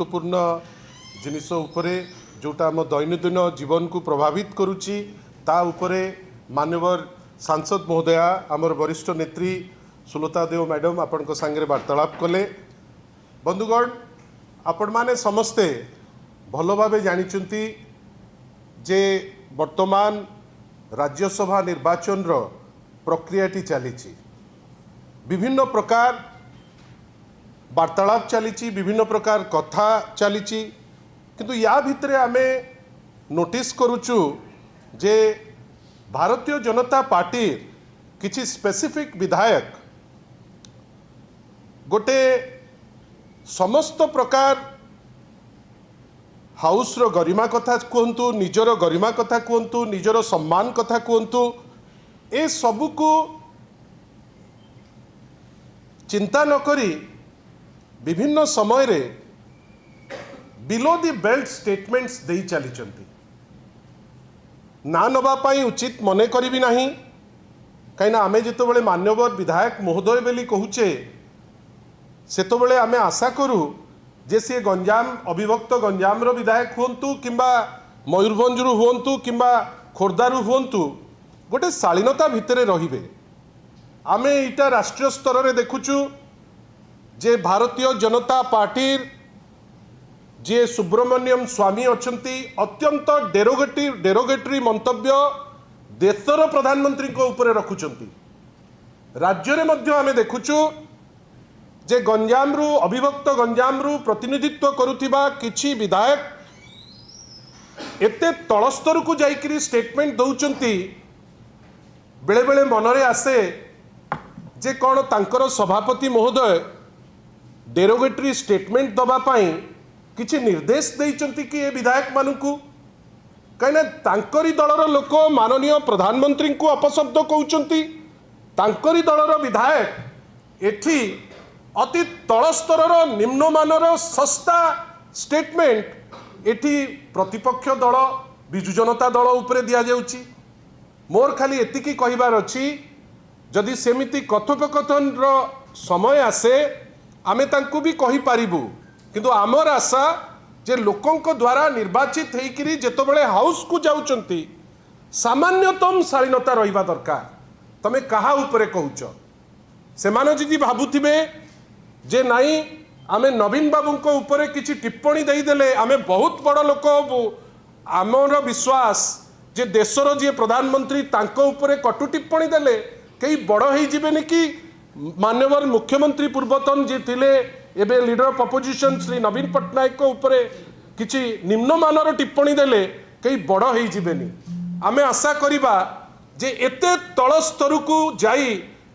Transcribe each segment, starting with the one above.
गुरुत्वपूर्ण जिनिस उपरे जोटा आम दैनंदिन जीवन को प्रभावित करुच्ची ता उपरे माननीय सांसद महोदया आमर वरिष्ठ नेत्री सुलता देव मैडम आपण सांगे वार्तालाप कले। बंधुगण आपण माने समस्ते भल भाव जानी जे वर्तमान राज्यसभा निर्वाचन रो प्रक्रियाटी चली विभिन्न प्रकार वार्तालाप चली विभिन्न प्रकार कथा चली किंतु या भितरे आमे नोटिस करुचु जे भारतीय जनता पार्टी किछि स्पेसिफिक विधायक गोटे समस्त प्रकार हाउस रो गरिमा कथा कहतु निजर गरिमा कथा कहतु निजर सम्मान कथा कहतु ए सबू को चिंता न करी विभिन्न समय रे बिलो दी बेल्ट स्टेटमेंट्स दे चली ना नवा पाई उचित मने करी नहीं कहीं आमे जिते बड़े मान्यवर विधायक महोदय बेली कहूचे सेतबेले आमे आशा करूँ जे सी गंजाम अविभक्त गंजाम रो विधायक हुंतु किंबा मयूरभंज रु हुंतु किंबा खोर्धारू हुंतु गोटे शालीनता भितरे रहिबे। आमे इटा राष्ट्रीय स्तर रे देखुचु जे भारतीय जनता पार्टी जे सुब्रमण्यम स्वामी अछंती अत्यंत डेरोगेटरी मंतव्य देशर प्रधानमंत्री को ऊपर रखुचंती। राज्य रे मध्य आमे देखुचु जे गंजाम रु अविभक्त गंजाम रु प्रतिनिधित्व करुथिबा किछि विधायक एते तलस्तर को जाइकरी स्टेटमेंट दउचंती बेले बेले मनरे आसे जे कौन तांकर सभापति महोदय डेरोगेटरी स्टेटमेंट दबा पाई किछि निर्देश देइचंती कि ए विधायक मानकू कहीं तांकरी दलर लोक माननीय प्रधानमंत्री को अपशब्द कहउचंती तांकरी दलर विधायक एठी अति तलस्तर निम्नमानर सस्ता स्टेटमेंट एठी प्रतिपक्ष दल बिजु जनता दल उपरे दिया जाउची। मोर खाली एतिकी कहिबार अछि जदि सेमिति कथोपकथन रो समय आसे आमे तांकु भी कहि पारिबु किंतु आमर आशा जे लोकंक द्वारा निर्वाचित हेकरी जेतबेले हाउस को जाउचंती सामान्यतम शालीनता रहिबा दरकार। तमे कहा उपरे कहउच से माने जदि भाबुथिबे जे नाई आमे नवीन बाबू को ऊपर किसी टिप्पणी देदेले आमे बहुत बड़ लोक आमर विश्वास जे देशर जी प्रधानमंत्री तांको ऊपर कटु टिप्पणी देले कई बड़ हो जिबेनि कि माननीय मुख्यमंत्री पूर्वतन जी थिले एबे लीडर ऑफ अपोजिशन श्री नवीन पट्टनायक को ऊपर किसी निम्नमानर टिप्पणी देले कई बड़ हो जिबेनि। आमे आशा करिबा जे एते तल स्तर को जाई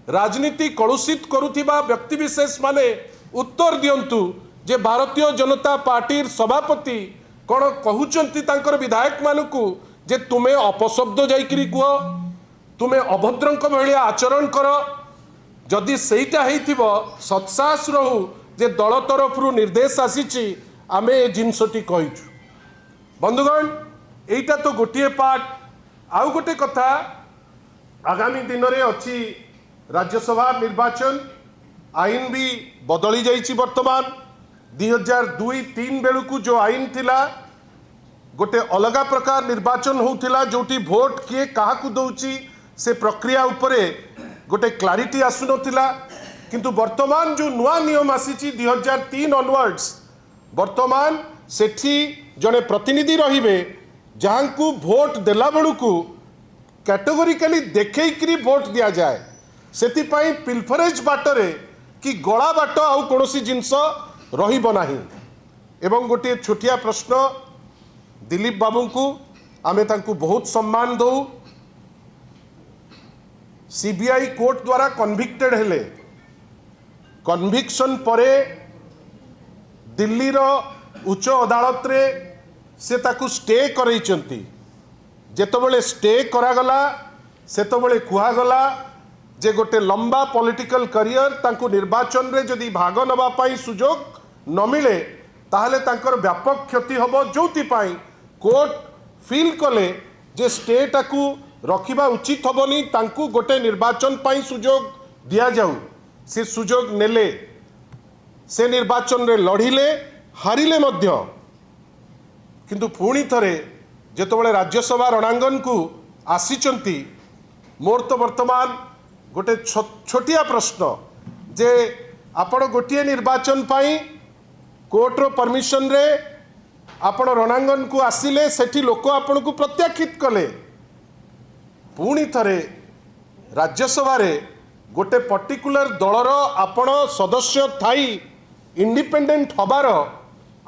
राजनीति कलुषित करुथिबा व्यक्ति विशेष माने उत्तर दियंतु जे भारतीय जनता पार्टी सभापति कौन कहउचंती तांकर विधायक मानकू जे तुमे अपशब्द जाइकरी कुह तुमे अभद्रंक भलिया आचरण कर जदि सेईटा हेइथिबो सत्साहस रहू जे दल तरफ निर्देश आसीची आमे ए जिनसटी कहिछु। बंधुगण एइटा तो गोटे पार्ट आउ गोटे कथा आगामी दिन रे अछि राज्यसभा निर्वाचन आईन भी बदली जाइछि। वर्तमान 2002-3 बेलू को जो आईन थिला गोटे अलगा प्रकार निर्वाचन होउथिला जोटी भोट किए काहाकू दउची से प्रक्रिया उपरे गोटे क्लारिटी आसु नथिला किंतु वर्तमान जो नुआ नियम आसीछि 2003 ऑनवर्ड्स वर्तमान सेठी जने प्रतिनिधि रहिबे जहांकू भोट देला बेलू को कैटेगोरिकली देखैकरी भोट दिया जाए सेतिपाई पिल्फरेज बाटरे कि गला बाट आउ कोनोसी जिनस रहिबो नाही। एवं गोटे छोटिया प्रश्न दिलीप बाबू को आमे तांकू बहुत सम्मान दो सीबीआई कोर्ट द्वारा कन्विक्टेड हेले कन्विक्शन परे दिल्ली रो उच्च अदालत रे से ताकू स्टे करैचंती जेतबेले स्टे करागला सेतबेले कुहागला जे गोटे लंबा पॉलिटिकल करियर तांकू निर्वाचन रे जदि भाग नबा पाई सुजोग न मिले ताहले तांकर व्यापक क्षति हबो जोति पाई कोर्ट फील कले जे स्टेटा को रखिबा उचित हबनी तांकू गोटे निर्वाचन पाई सुजोग दिया जाऊ से सुजोग नेले से निर्वाचन रे लढ़िले हारिले मध्य किंतु पुणी थरे जेतबेले राज्यसभा रणांगन को आसीचंती मोर तो वर्तमान गोटे छोटिया प्रश्न जे आपण गोटे निर्वाचन पाई कोर्टर परमिशन रे आपण रणांगन को आसिले सेठी लोक आपण को प्रत्याखित कले पुणी थरे राज्यसभा रे गोटे पर्टिकुलर दलर आपण सदस्य थाई इंडिपेंडेंट हबार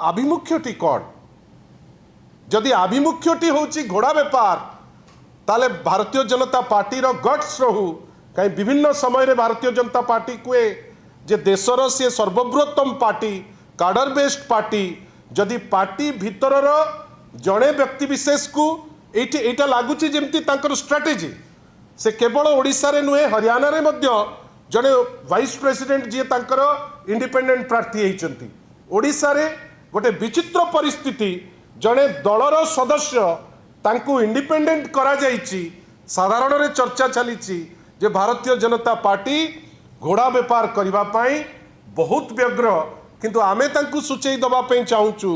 आभिमुख्यटी कौन जदि आभिमुख्यटी होची घोड़ा बेपार ताले भारतीय जनता पार्टी रो गट्स रहू कहीं विभिन्न समय रे भारतीय जनता पार्टी कुए जे देशर सी सर्वबृहत्तम पार्टी कार्डर बेस्ड पार्टी जदि पार्टी भितरर जड़े व्यक्ति विशेष को एटा लगुच जमती स्ट्राटेजी से केवल ओडिशा रे नुहे हरियाणा रे मध्य जड़े वाइस प्रेसिडेंट जी तांकर इंडिपेंडेंट प्रार्थी होती ओडिशा रे गोटे विचित्र परिस्थिति जड़े दलर सदस्य तांकु इंडिपेंडेंट करा जाइछि साधारण रे चर्चा चली जे भारतीय जनता पार्टी घोड़ा बेपार करबा पाई बहुत व्यग्र किंतु आमे तांकु सूचई दबा पई चाहूचु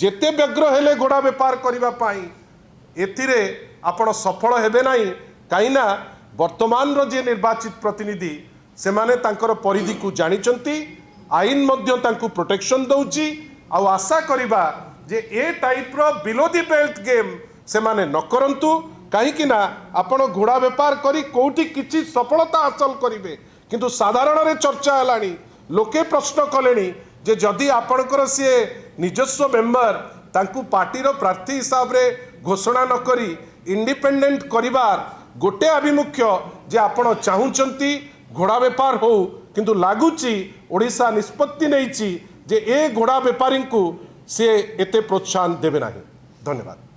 जेते व्यग्र हेले घोड़ा बेपार करबा पाई एथिरे आपण सफल हेबे नाही काईना वर्तमान रो जे निर्वाचित प्रतिनिधि से माने तांकर परिधि को जानिचंती आईन मध्य तांकु प्रोटेक्शन दउची आ आशा करिबा जे ए टाइप रो बिलो दी बेल्ट गेम से माने न करंतु कहीं ना आपण घोड़ा बेपार करी कोठी किछि सफलता हासिल करिवे किंतु साधारण रे चर्चा हलानी लोके प्रश्न कलेनी जे जदि आपणकर सी निजस्व मेंबर तांकु पार्टीर प्रार्थी हिसाब रे घोषणा न करी इंडिपेंडेंट करिवार गोटे आभिमुख्य जे आपण चाहूचंती घोड़ा बेपार हो किंतु लागुची ओडिशा निष्पत्ति नैची जे ए घोड़ा बेपारी को सी एते प्रोत्साहन देबे नाही। धन्यवाद।